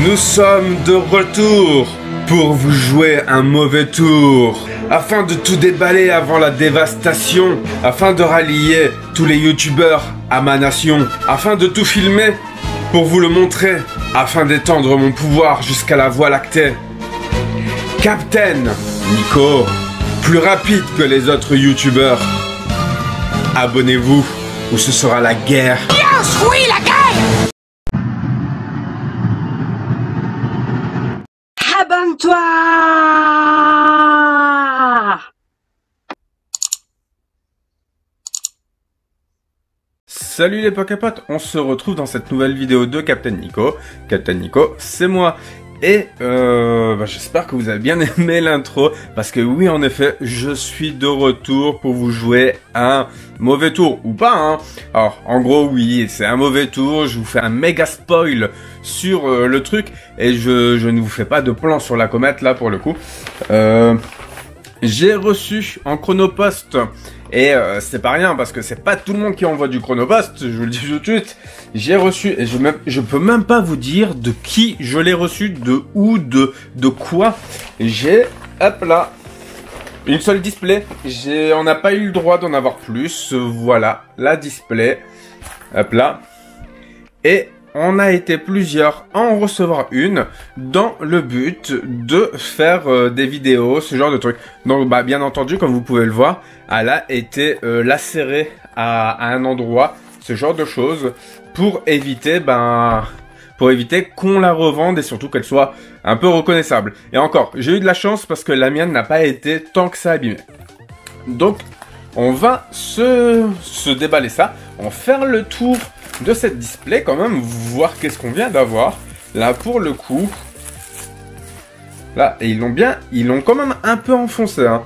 Nous sommes de retour pour vous jouer un mauvais tour, afin de tout déballer avant la dévastation, afin de rallier tous les youtubeurs à ma nation, afin de tout filmer pour vous le montrer, afin d'étendre mon pouvoir jusqu'à la Voie lactée. Captain Nico, plus rapide que les autres youtubeurs. Abonnez-vous ou ce sera la guerre. Yes, oui, la guerre! Abonne-toi! Salut les Poképotes, on se retrouve dans cette nouvelle vidéo de Captain Nico. Captain Nico, c'est moi. Et j'espère que vous avez bien aimé l'intro, parce que oui, en effet, je suis de retour pour vous jouer un mauvais tour, ou pas, hein. Alors, en gros, oui, c'est un mauvais tour, je vous fais un méga spoil sur le truc, et je ne vous fais pas de plan sur la comète, là, pour le coup. J'ai reçu en chronopost, et c'est pas rien, parce que c'est pas tout le monde qui envoie du chronopost, je vous le dis tout de suite. J'ai reçu, et je peux même pas vous dire de qui je l'ai reçu, de où, de quoi. J'ai, hop là, une seule display. On n'a pas eu le droit d'en avoir plus. Voilà, la display. Hop là. Et on a été plusieurs à en recevoir une dans le but de faire des vidéos, ce genre de trucs. Donc, bien entendu, comme vous pouvez le voir, elle a été lacérée à un endroit, ce genre de choses, pour éviter, qu'on la revende et surtout qu'elle soit un peu reconnaissable. Et encore, j'ai eu de la chance parce que la mienne n'a pas été tant que ça abîmée. Donc, on va se déballer ça, on va faire le tour de cette display quand même, voir qu'est-ce qu'on vient d'avoir. Là, pour le coup, là, et ils l'ont quand même un peu enfoncé, hein.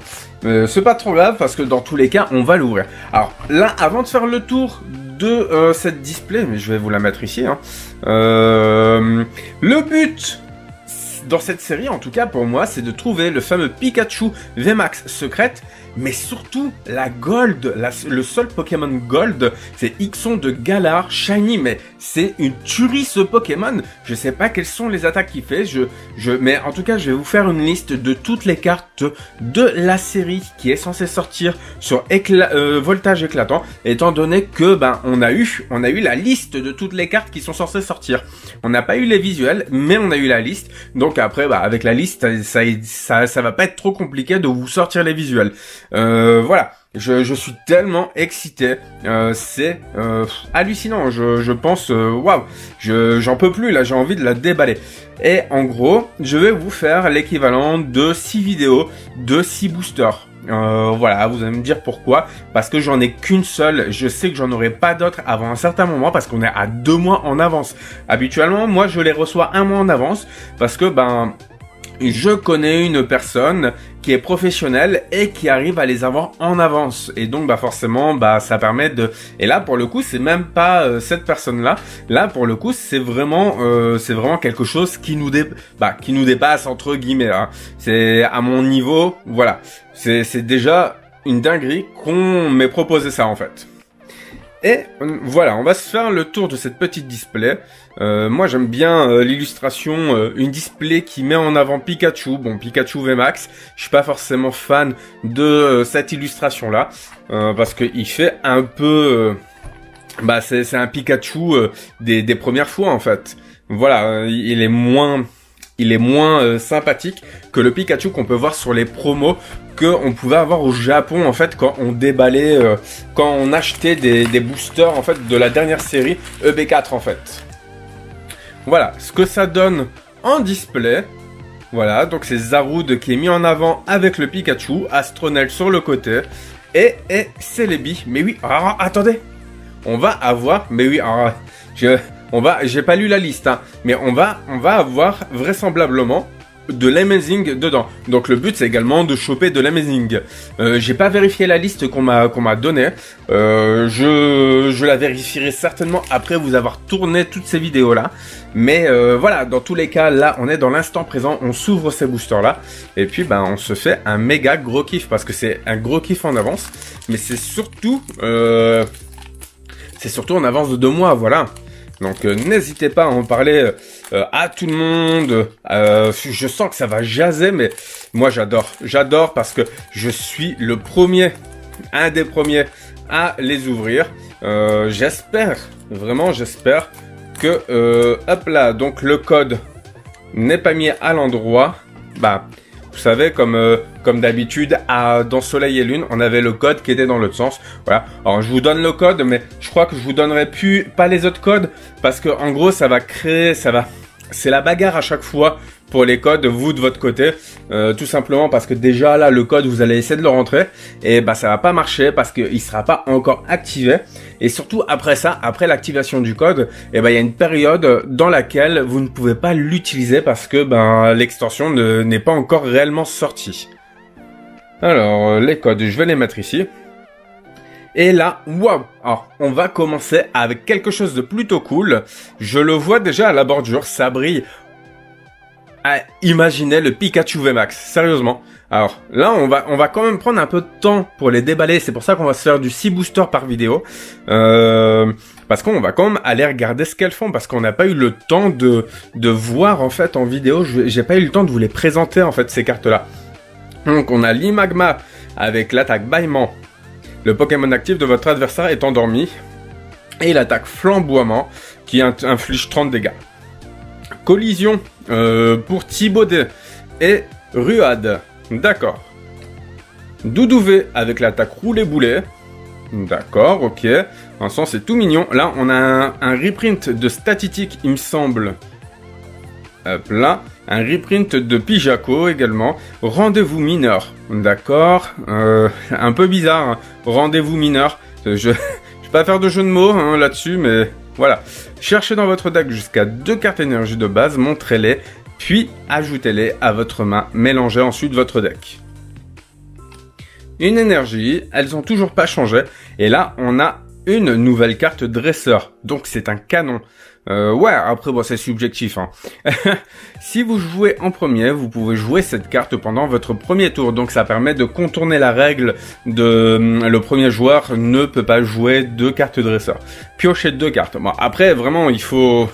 C'est pas trop grave parce que dans tous les cas, on va l'ouvrir. Alors là, avant de faire le tour de cette display, mais je vais vous la mettre ici, hein. Le but dans cette série, en tout cas pour moi, c'est de trouver le fameux Pikachu VMAX secrète, mais surtout la Gold, le seul Pokémon Gold, c'est Ixon de Galar Shiny, mais c'est une tuerie ce Pokémon. Je sais pas quelles sont les attaques qu'il fait, mais en tout cas, je vais vous faire une liste de toutes les cartes de la série qui est censée sortir sur Voltage Éclatant, étant donné que on a eu la liste de toutes les cartes qui sont censées sortir. On n'a pas eu les visuels, mais on a eu la liste. Donc après, avec la liste, ça va pas être trop compliqué de vous sortir les visuels. Voilà, je suis tellement excité, c'est hallucinant, je pense, waouh, j'en peux plus là, j'ai envie de la déballer. Et en gros, je vais vous faire l'équivalent de 6 vidéos, de 6 boosters. Voilà, vous allez me dire pourquoi, parce que j'en ai qu'une seule, je sais que j'en aurai pas d'autres avant un certain moment, parce qu'on est à 2 mois en avance. Habituellement, moi je les reçois 1 mois en avance, parce que je connais une personne qui est professionnelle et qui arrive à les avoir en avance. Et donc, forcément, ça permet de... Et là, pour le coup, c'est même pas cette personne-là. Là, pour le coup, c'est vraiment quelque chose qui nous dépasse, entre guillemets, hein. C'est à mon niveau, voilà. C'est déjà une dinguerie qu'on m'ait proposé ça, en fait. Et voilà, on va se faire le tour de cette petite display. Moi, j'aime bien l'illustration, une display qui met en avant Pikachu. Bon, Pikachu VMAX, je suis pas forcément fan de cette illustration-là, parce qu'il fait un peu... c'est un Pikachu des premières fois, en fait. Voilà, il est moins sympathique que le Pikachu qu'on peut voir sur les promos qu'on pouvait avoir au Japon, en fait, quand on déballait, quand on achetait des boosters, en fait, de la dernière série EB4, en fait. Voilà, ce que ça donne en display. Voilà, donc c'est Zarude qui est mis en avant avec le Pikachu, Astronel sur le côté, et Celebi. Mais oui, attendez, on va avoir, mais oui, j'ai pas lu la liste, hein, mais on va avoir vraisemblablement de l'Amazing dedans. Donc le but c'est également de choper de l'Amazing. J'ai pas vérifié la liste qu'on m'a donnée. Je la vérifierai certainement après vous avoir tourné toutes ces vidéos là. Mais voilà, dans tous les cas, là on est dans l'instant présent, on s'ouvre ces boosters là. Et puis on se fait un méga gros kiff parce que c'est un gros kiff en avance. Mais c'est surtout en avance de 2 mois, voilà. Donc n'hésitez pas à en parler à tout le monde. Je sens que ça va jaser, mais moi j'adore. J'adore parce que je suis le premier, un des premiers à les ouvrir. J'espère, vraiment j'espère que, hop là, donc le code n'est pas mis à l'endroit. Bah, vous savez, comme d'habitude, dans Soleil et Lune, on avait le code qui était dans l'autre sens. Voilà. Alors, je vous donne le code, mais je crois que je vous donnerai pas les autres codes, parce que en gros, c'est la bagarre à chaque fois pour les codes, vous de votre côté, tout simplement parce que déjà là, le code, vous allez essayer de le rentrer, et bah ça va pas marcher parce qu'il sera pas encore activé. Et surtout après ça, après l'activation du code, et ben il y a une période dans laquelle vous ne pouvez pas l'utiliser parce que l'extension n'est pas encore réellement sortie. Alors les codes, je vais les mettre ici. Et là, waouh! Alors, on va commencer avec quelque chose de plutôt cool. Je le vois déjà à la bordure, ça brille. Ah, imaginez le Pikachu VMAX, sérieusement. Alors là, on va quand même prendre un peu de temps pour les déballer. C'est pour ça qu'on va se faire du 6 boosters par vidéo. Parce qu'on va quand même aller regarder ce qu'elles font. Parce qu'on n'a pas eu le temps de voir en fait en vidéo. J'ai pas eu le temps de vous les présenter en fait ces cartes-là. Donc on a l'Imagma avec l'attaque bâillement. Le Pokémon actif de votre adversaire est endormi. Et l'attaque flamboiement qui inflige 30 dégâts. Collision pour Thibaudet et Ruade. D'accord. Doudouvé avec l'attaque roulé-boulet. D'accord, ok. En sens, c'est tout mignon. Là, on a un reprint de Statitique, il me semble. Hop là. Un reprint de Pijaco également. Rendez-vous mineur. D'accord. Un peu bizarre. Hein. Rendez-vous mineur. Je vais pas faire de jeu de mots hein, là-dessus, mais voilà. Cherchez dans votre deck jusqu'à 2 cartes énergie de base, montrez-les, puis ajoutez-les à votre main. Mélangez ensuite votre deck. Une énergie, elles ont toujours pas changé. Et là, on a une nouvelle carte dresseur. Donc c'est un canon. Ouais, après bon, c'est subjectif. Hein. Si vous jouez en premier, vous pouvez jouer cette carte pendant votre premier tour. Donc ça permet de contourner la règle de le premier joueur ne peut pas jouer 2 cartes dresseur. Piochez 2 cartes. Bon, après vraiment il faut...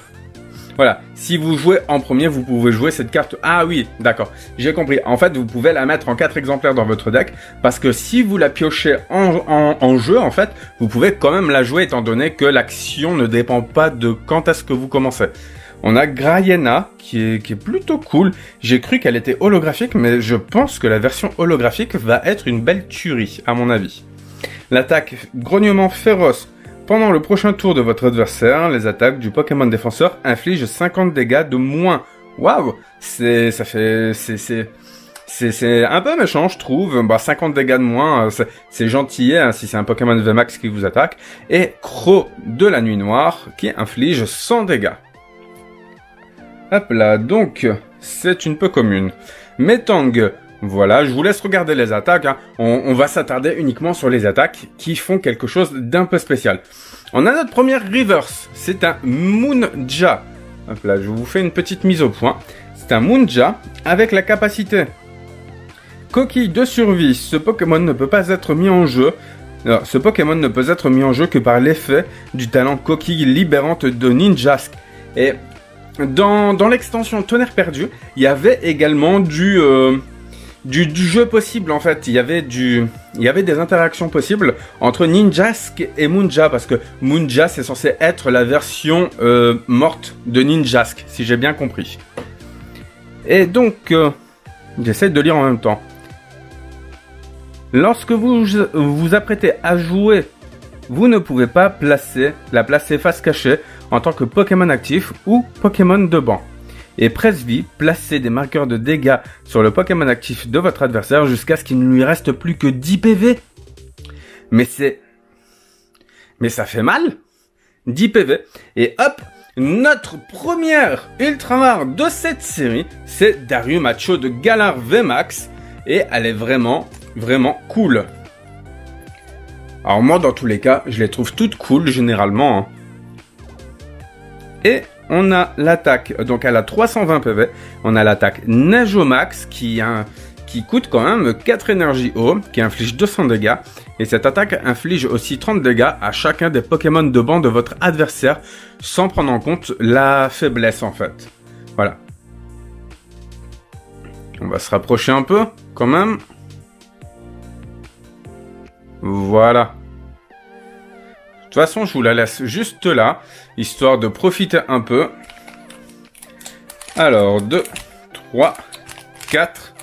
Voilà, si vous jouez en premier, vous pouvez jouer cette carte. Ah oui, d'accord, j'ai compris. En fait, vous pouvez la mettre en 4 exemplaires dans votre deck, parce que si vous la piochez en jeu, en fait, vous pouvez quand même la jouer, étant donné que l'action ne dépend pas de quand est-ce que vous commencez. On a Graiena, qui est plutôt cool. J'ai cru qu'elle était holographique, mais je pense que la version holographique va être une belle tuerie, à mon avis. L'attaque grognement féroce. Pendant le prochain tour de votre adversaire, les attaques du Pokémon défenseur infligent 50 dégâts de moins. Waouh, c'est un peu méchant, je trouve. Bah, 50 dégâts de moins, c'est gentil hein, si c'est un Pokémon VMAX qui vous attaque. Et Croc de la Nuit Noire qui inflige 100 dégâts. Hop là, donc c'est une peu commune. Metang. Voilà, je vous laisse regarder les attaques. Hein. On va s'attarder uniquement sur les attaques qui font quelque chose d'un peu spécial. On a notre première reverse. C'est un Moonja. Hop là, je vous fais une petite mise au point. C'est un Moonja avec la capacité Coquille de survie. Ce Pokémon ne peut pas être mis en jeu. Alors, ce Pokémon ne peut être mis en jeu que par l'effet du talent Coquille libérante de Ninjask. Et dans l'extension Tonnerre perdu, il y avait également du jeu possible en fait. Il y avait des interactions possibles entre Ninjask et Moonja, parce que Moonja c'est censé être la version morte de Ninjask, si j'ai bien compris. Et donc j'essaie de lire en même temps. Lorsque vous vous apprêtez à jouer, vous ne pouvez pas la placer face cachée en tant que Pokémon actif ou Pokémon de banc. Et presse-vie, placez des marqueurs de dégâts sur le Pokémon actif de votre adversaire jusqu'à ce qu'il ne lui reste plus que 10 PV. Mais ça fait mal. 10 PV. Et hop, notre première Ultramar de cette série, c'est Darumachou de Galar VMAX. Et elle est vraiment, vraiment cool. Alors moi, dans tous les cas, je les trouve toutes cool, généralement. Hein. Et on a l'attaque, donc elle a 320 PV. On a l'attaque Nejomax qui coûte quand même 4 énergies eau, qui inflige 200 dégâts. Et cette attaque inflige aussi 30 dégâts à chacun des Pokémon de banc de votre adversaire, sans prendre en compte la faiblesse en fait. Voilà. On va se rapprocher un peu, quand même. Voilà. De toute façon, je vous la laisse juste là, histoire de profiter un peu. Alors, 2, 3, 4,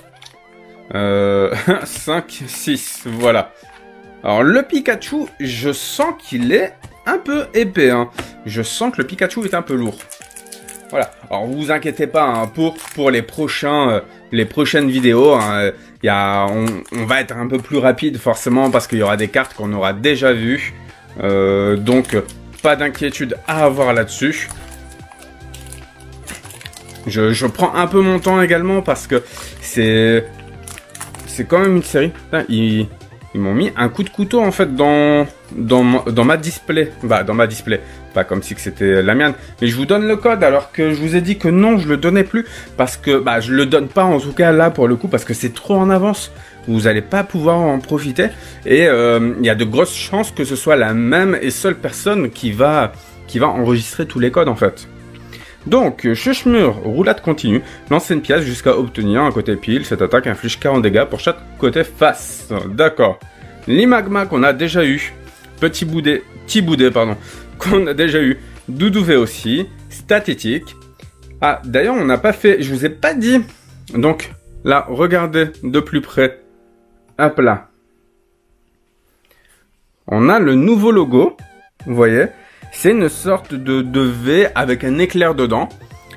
5, 6, voilà. Alors, le Pikachu, je sens qu'il est un peu épais, hein. Je sens que le Pikachu est un peu lourd. Voilà. Alors, vous inquiétez pas, hein, pour les prochaines vidéos, hein, on va être un peu plus rapide, forcément, parce qu'il y aura des cartes qu'on aura déjà vues. Donc, pas d'inquiétude à avoir là-dessus. Je prends un peu mon temps également parce que c'est quand même une série. Putain, ils m'ont mis un coup de couteau en fait dans ma display. Bah, dans ma display. Pas comme si c'était la mienne. Mais je vous donne le code alors que je vous ai dit que non, je le donnais plus. Parce que, bah, je le donne pas en tout cas là pour le coup parce que c'est trop en avance. Vous n'allez pas pouvoir en profiter. Et il y a de grosses chances que ce soit la même et seule personne qui va enregistrer tous les codes en fait. Donc, Chuchmur, roulade continue, lancez une pièce jusqu'à obtenir un côté pile. Cette attaque inflige 40 dégâts pour chaque côté face. D'accord. L'Imagma qu'on a déjà eu. Petit boudet, pardon, qu'on a déjà eu. Doudouvé aussi. Statétique. Ah, d'ailleurs, on n'a pas fait, je vous ai pas dit. Donc, là, regardez de plus près. Hop là. On a le nouveau logo. Vous voyez ? C'est une sorte de V avec un éclair dedans.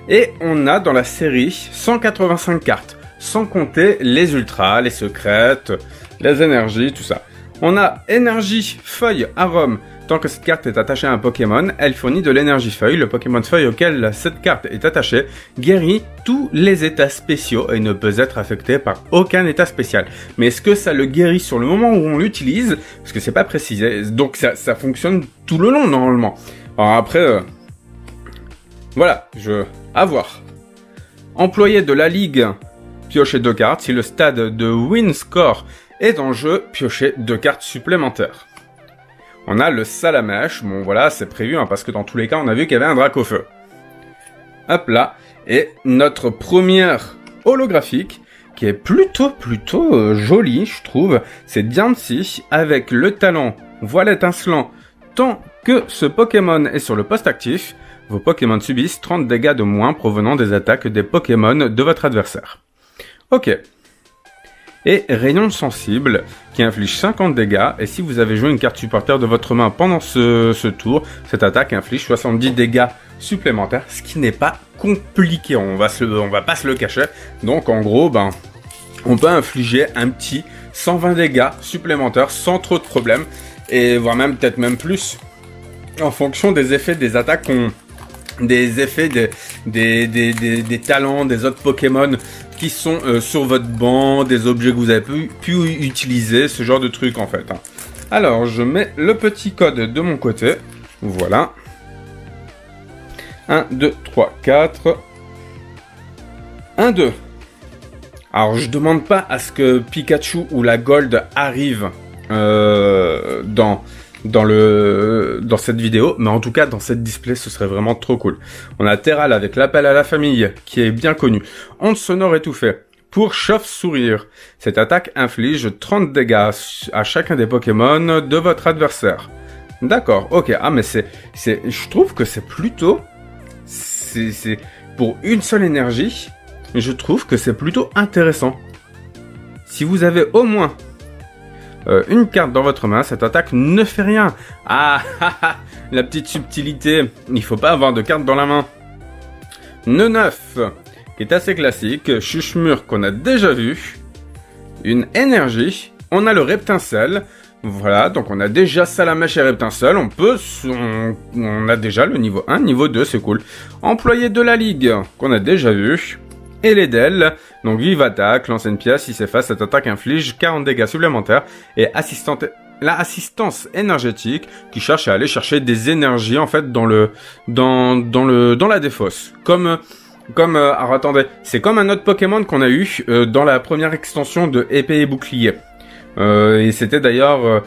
Et on a dans la série 185 cartes. Sans compter les ultras, les secrètes, les énergies, tout ça. On a énergie, feuille, arôme. Tant que cette carte est attachée à un Pokémon, elle fournit de l'énergie feuille. Le Pokémon feuille auquel cette carte est attachée guérit tous les états spéciaux et ne peut être affecté par aucun état spécial. Mais est-ce que ça le guérit sur le moment où on l'utilise? Parce que c'est pas précisé. Donc ça fonctionne tout le long normalement. Alors après, voilà, à voir. Employé de la ligue, piochez 2 cartes. Si le stade de win score est en jeu, piochez 2 cartes supplémentaires. On a le Salamèche, bon voilà, c'est prévu, hein, parce que dans tous les cas, on a vu qu'il y avait un Dracofeu. Hop là, et notre première holographique, qui est plutôt jolie, je trouve, c'est Diancie, avec le talent Voile étincelant. Tant que ce Pokémon est sur le poste actif, vos Pokémon subissent 30 dégâts de moins provenant des attaques des Pokémon de votre adversaire. Ok. Et Rayon sensible, qui inflige 50 dégâts, et si vous avez joué une carte supporter de votre main pendant ce tour, cette attaque inflige 70 dégâts supplémentaires, ce qui n'est pas compliqué, on va pas se le cacher. Donc en gros, ben, on peut infliger un petit 120 dégâts supplémentaires sans trop de problèmes, et voire même peut-être même plus, en fonction des effets des attaques des effets des talents des autres Pokémon qui sont sur votre banc, des objets que vous avez pu utiliser, ce genre de truc en fait. Alors, je mets le petit code de mon côté. Voilà. 1, 2, 3, 4. 1, 2. Alors, je demande pas à ce que Pikachu ou la Gold arrive dans cette vidéo, mais en tout cas dans cette display ce serait vraiment trop cool. On a Terral avec l'appel à la famille qui est bien connu. Onde sonore étouffée pour Chauve-Sourire. Cette attaque inflige 30 dégâts à chacun des Pokémon de votre adversaire. D'accord, ok. Ah mais je trouve que c'est plutôt, c'est pour une seule énergie, je trouve que c'est plutôt intéressant. Si vous avez au moins une carte dans votre main, cette attaque ne fait rien. Ah, la petite subtilité. Il faut pas avoir de carte dans la main. Neuf, qui est assez classique. Chuchmur qu'on a déjà vu. Une énergie. On a le Reptincelle. Voilà, donc on a déjà Salamèche et Reptincelle. On a déjà le niveau 1, niveau 2, c'est cool. Employé de la ligue, qu'on a déjà vu. Et les Del, donc vive attaque, lance une pièce, si c'est face, cette attaque inflige 40 dégâts supplémentaires, et la assistance énergétique, qui cherche à aller chercher des énergies, en fait, dans la défausse. Alors attendez, c'est comme un autre Pokémon qu'on a eu, dans la première extension de Épée et Bouclier. Et c'était d'ailleurs,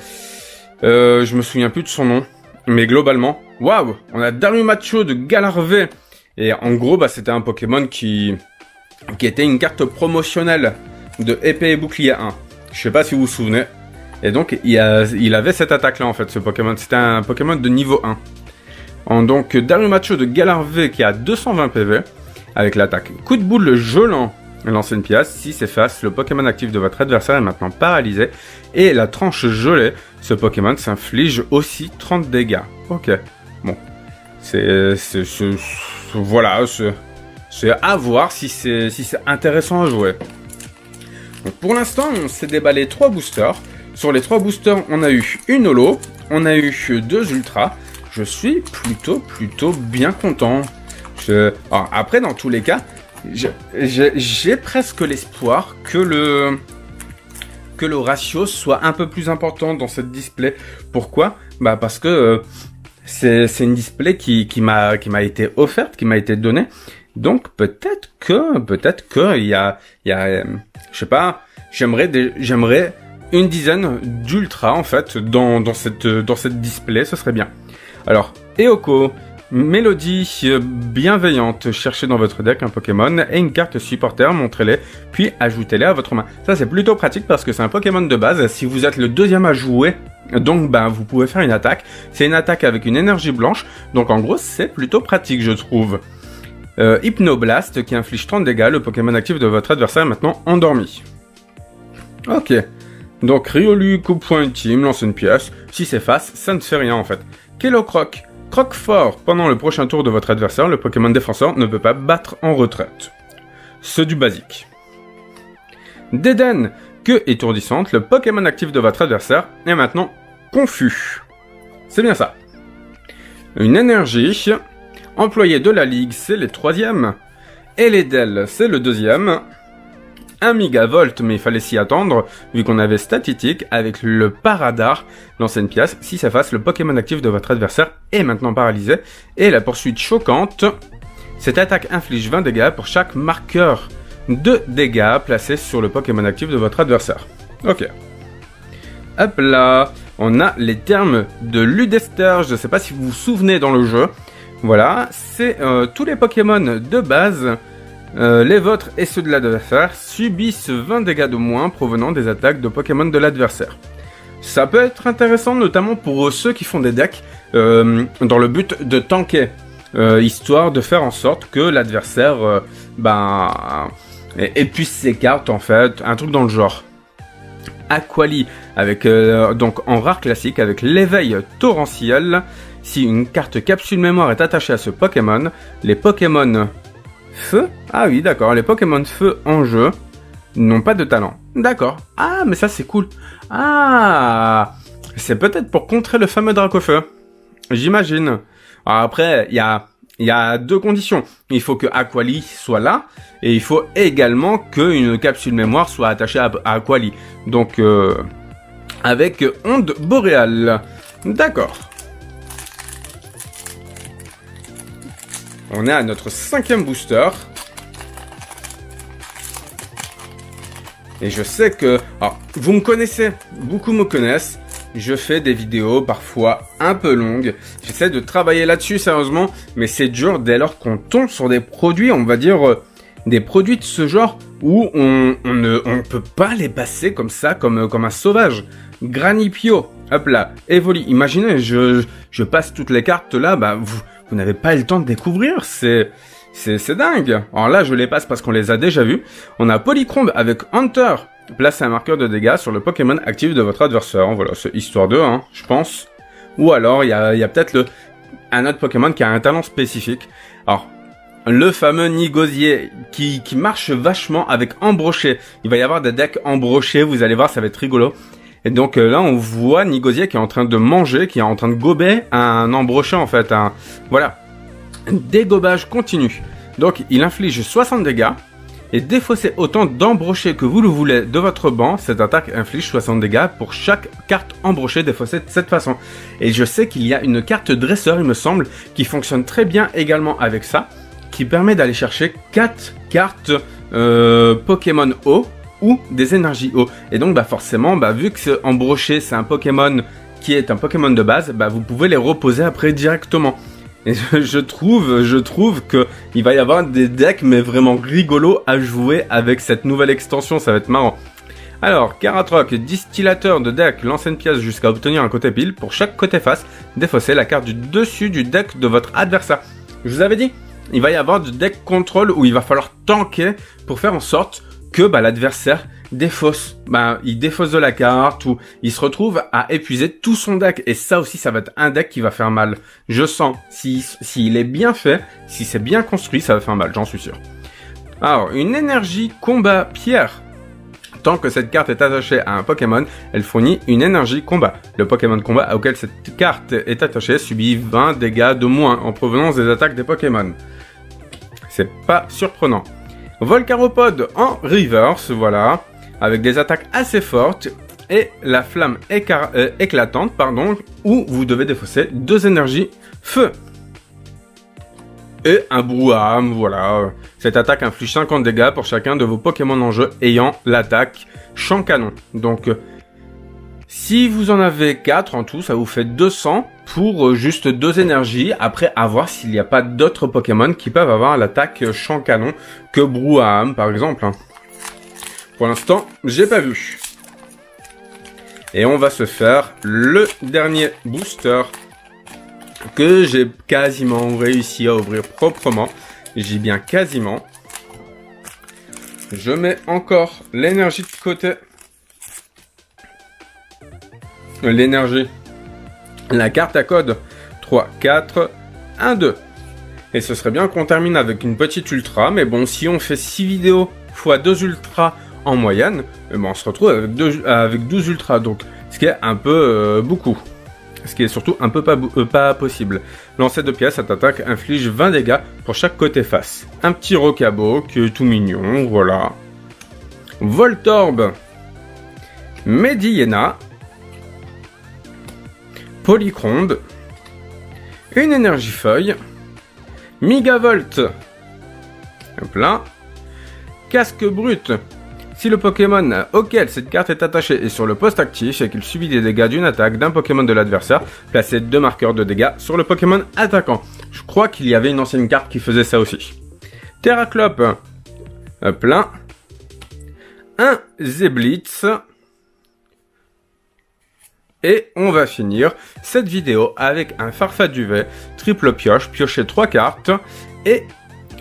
je me souviens plus de son nom, mais globalement, waouh, on a Darumacho de Galarvé, Et en gros, bah, c'était un Pokémon qui était une carte promotionnelle de épée et bouclier 1. Je sais pas si vous vous souvenez. Et donc, il avait cette attaque-là, en fait, ce Pokémon. C'était un Pokémon de niveau 1. Donc, Darumacho de Galar V qui a 220 PV, avec l'attaque Coup de boule gelant, lance une pièce, si s'efface, le Pokémon actif de votre adversaire est maintenant paralysé, et la tranche gelée, ce Pokémon s'inflige aussi 30 dégâts. Ok, bon, voilà, c'est à voir si c'est intéressant à jouer. Donc, pour l'instant, on s'est déballé 3 boosters. Sur les 3 boosters, on a eu une holo, on a eu 2 ultras. Je suis plutôt bien content. Alors, après, dans tous les cas, j'ai presque l'espoir que le ratio soit un peu plus important dans cette display. Pourquoi? Bah parce que c'est une display qui m'a été offerte, qui m'a été donnée. Donc peut-être que il y a je sais pas, j'aimerais une dizaine d'ultra en fait dans cette display, ce serait bien. Alors, Eoko, mélodie bienveillante, cherchez dans votre deck un Pokémon et une carte supporter, montrez-les, puis ajoutez-les à votre main. Ça c'est plutôt pratique parce que c'est un Pokémon de base, si vous êtes le deuxième à jouer, donc ben vous pouvez faire une attaque. C'est une attaque avec une énergie blanche, donc en gros c'est plutôt pratique je trouve. Hypnoblast qui inflige 30 dégâts, le Pokémon actif de votre adversaire est maintenant endormi. Ok, donc Riolu, coup point ultime, lance une pièce, si c'est face, ça ne fait rien en fait. Kellocroc, croque fort, pendant le prochain tour de votre adversaire, le Pokémon défenseur ne peut pas battre en retraite. C'est du basique. Déden, queue étourdissante, le Pokémon actif de votre adversaire est maintenant confus. C'est bien ça. Une énergie, employé de la ligue, c'est le 3e. Eledel, c'est le 2e. Un Megavolt, mais il fallait s'y attendre, vu qu'on avait Statistique avec le Paradar, lancer une pièce, si ça fasse, le Pokémon actif de votre adversaire est maintenant paralysé, et la poursuite choquante, cette attaque inflige 20 dégâts pour chaque marqueur de dégâts placé sur le Pokémon actif de votre adversaire. Ok. Hop là, on a les termes de Ludester, je ne sais pas si vous vous souvenez dans le jeu, voilà, c'est tous les Pokémon de base. Les vôtres et ceux de l'adversaire subissent 20 dégâts de moins provenant des attaques de Pokémon de l'adversaire. Ça peut être intéressant notamment pour ceux qui font des decks dans le but de tanker, histoire de faire en sorte que l'adversaire épuise ses cartes en fait, un truc dans le genre. Aquali, avec donc en rare classique avec l'éveil torrentiel, si une carte capsule mémoire est attachée à ce Pokémon, les Pokémon Feu? Ah oui, d'accord. Les Pokémon Feu en jeu n'ont pas de talent. D'accord. Ah, mais ça, c'est cool. Ah, c'est peut-être pour contrer le fameux Dracofeu. J'imagine. Après, il y a 2 conditions. Il faut que Aquali soit là, et il faut également qu'une capsule mémoire soit attachée à Aquali. Donc, avec onde boréale. D'accord. On est à notre 5e booster. Et je sais que... Alors, vous me connaissez, beaucoup me connaissent. Je fais des vidéos parfois un peu longues. J'essaie de travailler là-dessus sérieusement, mais c'est dur dès lors qu'on tombe sur des produits, on va dire, des produits de ce genre où on ne peut pas les passer comme ça, comme un sauvage. Granipio, hop là, Evoli. Imaginez, je passe toutes les cartes là, bah vous n'avez pas eu le temps de découvrir, c'est dingue. Alors là, je les passe parce qu'on les a déjà vus. On a Polychrome avec Hunter. Placez un marqueur de dégâts sur le Pokémon actif de votre adversaire. Voilà, c'est histoire de, hein, je pense. Ou alors, il y a peut-être un autre Pokémon qui a un talent spécifique. Alors, le fameux Nigosier qui marche vachement avec Embroché. Il va y avoir des decks embrochés, vous allez voir, ça va être rigolo. Et donc là, on voit Nigosier qui est en train de manger, qui est en train de gober un embroché en fait. Voilà. Dégobage continu. Donc il inflige 60 dégâts. Et défaussez autant d'embrochés que vous le voulez de votre banc. Cette attaque inflige 60 dégâts pour chaque carte embrochée défaussée de cette façon. Et je sais qu'il y a une carte dresseur, il me semble, qui fonctionne très bien également avec ça. Qui permet d'aller chercher 4 cartes Pokémon eau ou des énergies eau. Et donc bah forcément, bah, vu que Embroché c'est un Pokémon qui est un Pokémon de base, bah, vous pouvez les reposer après directement. Et je trouve que il va y avoir des decks mais vraiment rigolos à jouer avec cette nouvelle extension, ça va être marrant. Alors, Karatroc, distillateur de deck, lance une pièce jusqu'à obtenir un côté pile. Pour chaque côté face, défaussez la carte du dessus du deck de votre adversaire. Je vous avais dit, il va y avoir du deck contrôle où il va falloir tanker pour faire en sorte que l'adversaire défausse. Il défausse de la carte ou il se retrouve à épuiser tout son deck. Et ça aussi, ça va être un deck qui va faire mal. Je sens, s'il est bien fait, si c'est bien construit, ça va faire mal, j'en suis sûr. Alors, une énergie combat pierre. Tant que cette carte est attachée à un Pokémon, elle fournit une énergie combat. Le Pokémon combat auquel cette carte est attachée subit 20 dégâts de moins en provenance des attaques des Pokémon. C'est pas surprenant. Volcaropod en reverse, voilà, avec des attaques assez fortes et la flamme éclatante, où vous devez défausser 2 énergies feu. Et un brouhaha, voilà. Cette attaque inflige 50 dégâts pour chacun de vos Pokémon en jeu ayant l'attaque champ canon. Donc, si vous en avez 4 en tout, ça vous fait 200 pour juste 2 énergies. Après, à voir s'il n'y a pas d'autres Pokémon qui peuvent avoir l'attaque champ canon que brouhaha, par exemple. Pour l'instant, j'ai pas vu. Et on va se faire le dernier booster que j'ai quasiment réussi à ouvrir proprement. J'ai bien quasiment. Je mets encore l'énergie de côté. L'énergie. La carte à code 3, 4, 1, 2. Et ce serait bien qu'on termine avec une petite ultra. Mais bon, si on fait 6 vidéos x 2 ultras en moyenne, on se retrouve avec 12 ultras. Donc, ce qui est un peu beaucoup. Ce qui est surtout un peu pas possible. Lancer de pièces, cette attaque inflige 20 dégâts pour chaque côté face. Un petit Rocabo qui est tout mignon, voilà. Voltorb. Mediena. Polychrome. Une énergie feuille. Migavolt. Hop là. Casque brut. Si le Pokémon auquel cette carte est attachée est sur le poste actif et qu'il subit des dégâts d'une attaque d'un Pokémon de l'adversaire, placez 2 marqueurs de dégâts sur le Pokémon attaquant. Je crois qu'il y avait une ancienne carte qui faisait ça aussi. Terraclope, plein. Un Zeblitz. Et on va finir cette vidéo avec un Farfaduvet, triple pioche, piocher 3 cartes et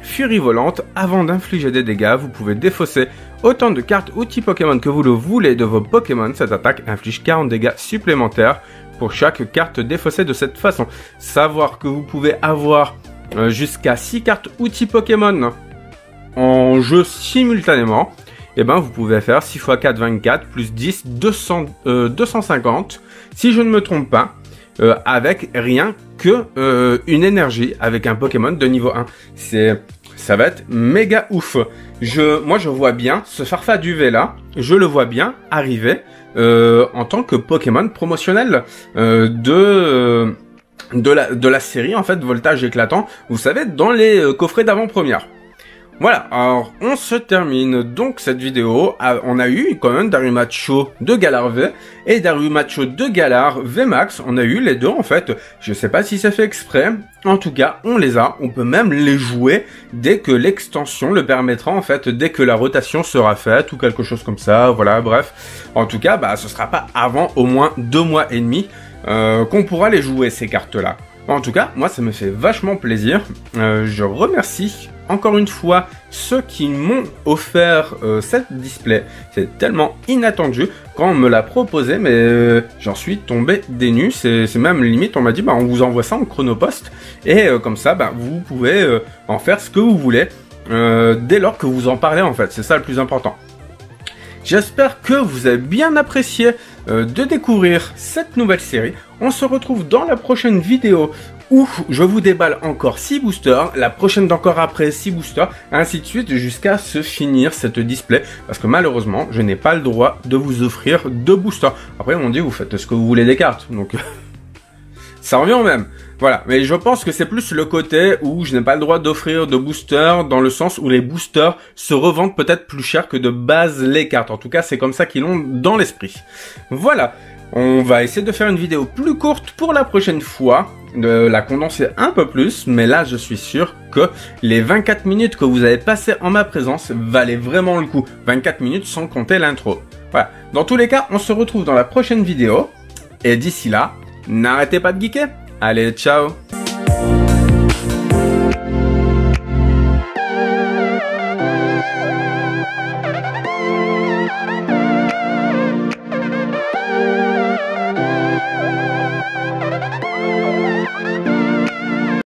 Furie volante. Avant d'infliger des dégâts, vous pouvez défausser autant de cartes outils Pokémon que vous le voulez de vos Pokémon. Cette attaque inflige 40 dégâts supplémentaires pour chaque carte défaussée de cette façon. Savoir que vous pouvez avoir jusqu'à 6 cartes outils Pokémon en jeu simultanément. Et vous pouvez faire 6 x 4, 24, plus 10, 250, si je ne me trompe pas, avec rien que une énergie, avec un Pokémon de niveau 1. Ça va être méga ouf. Moi, je vois bien ce Farfaduvet là, je le vois bien arriver en tant que Pokémon promotionnel de la série, en fait, Voltage éclatant, vous savez, dans les coffrets d'avant-première. Voilà, alors on se termine donc cette vidéo. On a eu quand même Darumachou de Galar V et Darumachou de Galar VMAX. On a eu les deux en fait. Je sais pas si c'est fait exprès. En tout cas, on les a. On peut même les jouer dès que l'extension le permettra en fait, dès que la rotation sera faite ou quelque chose comme ça. Voilà, bref. En tout cas, ce sera pas avant au moins 2 mois et demi qu'on pourra les jouer ces cartes-là. En tout cas, moi ça me fait vachement plaisir. Je remercie encore une fois ceux qui m'ont offert cette display. C'est tellement inattendu quand on me l'a proposé, mais j'en suis tombé des nues. C'est même limite, on m'a dit on vous envoie ça en chronopost et comme ça vous pouvez en faire ce que vous voulez dès lors que vous en parlez en fait. C'est ça le plus important. J'espère que vous avez bien apprécié de découvrir cette nouvelle série. On se retrouve dans la prochaine vidéo où je vous déballe encore 6 boosters, la prochaine d'encore après 6 boosters, ainsi de suite jusqu'à se finir cette display. Parce que malheureusement, je n'ai pas le droit de vous offrir 2 boosters. Après, on dit vous faites ce que vous voulez des cartes, donc ça revient au même. Voilà, mais je pense que c'est plus le côté où je n'ai pas le droit d'offrir de boosters, dans le sens où les boosters se revendent peut-être plus cher que de base les cartes. En tout cas, c'est comme ça qu'ils l'ont dans l'esprit. Voilà, on va essayer de faire une vidéo plus courte pour la prochaine fois. de la condenser un peu plus, mais là je suis sûr que les 24 minutes que vous avez passées en ma présence valaient vraiment le coup. 24 minutes sans compter l'intro. Voilà. Dans tous les cas, on se retrouve dans la prochaine vidéo. Et d'ici là, n'arrêtez pas de geeker. Allez, ciao!